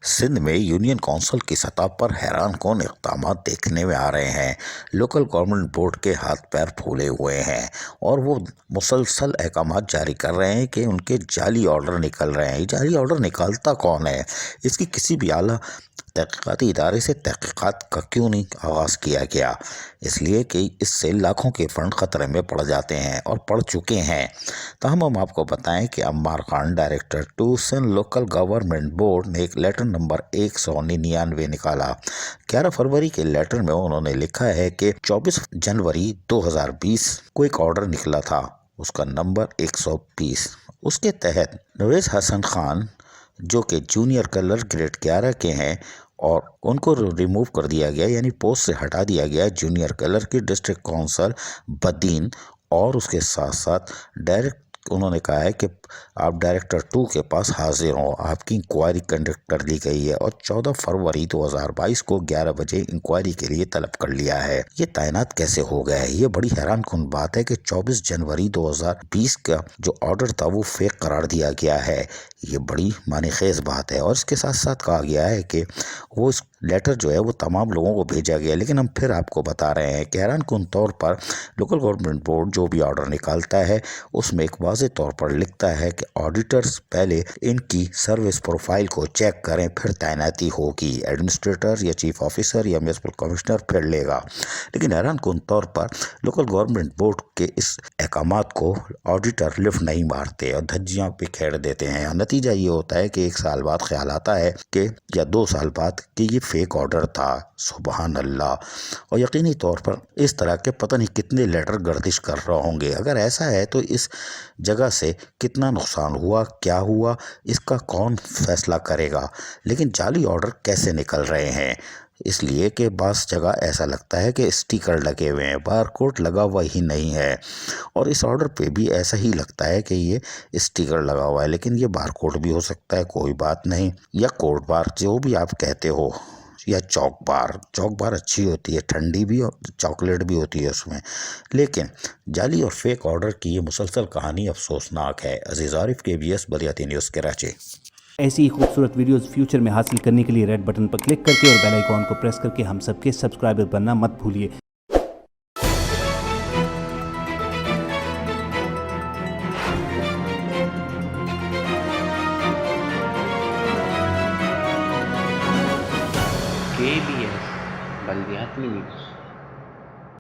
سندھ میں union council کی سطح پر حیران کن اقدامات دیکھنے میں آ رہے ہیں۔ لوکل گورنمنٹ بورڈ کے ہاتھ پیر پھولے ہوئے ہیں اور وہ مسلسل احکامات جاری کر رہے ہیں کہ ان کے جعلی آرڈر نکل رہے ہیں۔ یہ جعلی آرڈر نکالتا کون ہے؟ اس کی کسی بھی اعلیٰ تحقیقاتی ادارے سے تحقیقات کا کیوں نہیں آغاز کیا گیا؟ اس لیے کہ اس سے لاکھوں کے فنڈ خطرے میں پڑ جاتے ہیں اور پڑ چکے ہیں۔ تاہم ہم آپ کو بتائیں کہ Ammar Khan, director 2 Sindh local government board نے ایک لیٹر نمبر 199 نکالا۔ 11 فروری کے لیٹر میں انہوں نے لکھا ہے کہ 24 جنوری 2020 کو ایک آرڈر نکلا تھا، اس کا نمبر 120۔ اس کے تحت نویز حسن خان جو کہ جونیئر کلر گریڈ 11 کے ہیں اور ان کو ریموو کر دیا گیا، یعنی پوسٹ سے ہٹا دیا گیا جونیئر کلر کی ڈسٹرکٹ کونسل بدین، اور اس کے ساتھ ساتھ انہوں نے کہا ہے کہ آپ ڈائریکٹر 2 کے پاس حاضر ہوں، آپ کی انکوائری کنڈکٹ کر لی گئی ہے اور 14 فروری 2022 کو 11 بجے انکوائری کے لیے طلب کر لیا ہے۔ یہ تعینات کیسے ہو گیا ہے؟ یہ بڑی حیران کن بات ہے کہ 24 جنوری 2020 کا جو آرڈر تھا وہ فیک قرار دیا گیا ہے۔ یہ بڑی معنی خیز بات ہے، اور اس کے ساتھ ساتھ کہا گیا ہے کہ وہ اس لیٹر جو ہے وہ تمام لوگوں کو بھیجا گیا، لیکن ہم پھر آپ کو بتا رہے ہیں کہ حیران کن طور پر لوکل گورنمنٹ بورڈ جو بھی آرڈر نکالتا ہے اس میں ایک واضح طور پر لکھتا ہے کہ آڈیٹرز پہلے ان کی سروس پروفائل کو چیک کریں، پھر تعیناتی ہوگی، ایڈمنسٹریٹر یا چیف آفیسر یا میونسپل کمشنر پھر لے گا۔ لیکن حیران کن طور پر لوکل گورنمنٹ بورڈ کے اس احکامات کو آڈیٹر لفٹ نہیں مارتے اور دھجیاں پہ کھیڑ دیتے ہیں۔ نتیجہ یہ ہوتا ہے کہ 1 سال بعد خیال آتا ہے کہ یا 2 سال بعد کہ یہ فیک آرڈر تھا۔ سبحان اللہ! اور یقینی طور پر اس طرح کے پتہ نہیں کتنے لیٹر گردش کر رہے ہوں گے۔ اگر ایسا ہے تو اس جگہ سے کتنا نقصان ہوا، کیا ہوا، اس کا کون فیصلہ کرے گا؟ لیکن جعلی آرڈر کیسے نکل رہے ہیں؟ اس لیے کہ بعض جگہ ایسا لگتا ہے کہ اسٹیکر لگے ہوئے ہیں، بار کوڈ لگا ہوا ہی نہیں ہے، اور اس آرڈر پہ بھی ایسا ہی لگتا ہے کہ یہ اسٹیکر لگا ہوا ہے، لیکن یہ بار کوڈ بھی ہو سکتا ہے، کوئی بات نہیں، یا کوڈ بار جو بھی آپ کہتے ہو، یا چوک بار اچھی ہوتی ہے، ٹھنڈی بھی اور چاکلیٹ بھی ہوتی ہے اس میں۔ لیکن جعلی اور فیک آرڈر کی یہ مسلسل کہانی افسوسناک ہے۔ عزیز عارف، KBS بلدیاتی نیوز کراچی۔ ایسی ہی خوبصورت ویڈیوز فیوچر میں حاصل کرنے کے لیے ریڈ بٹن پر کلک کر کے اور بیل آئیکن کو پریس کر کے ہم سب کے سبسکرائبر بننا مت بھولیے۔ KBS بلدیاتی نیوز۔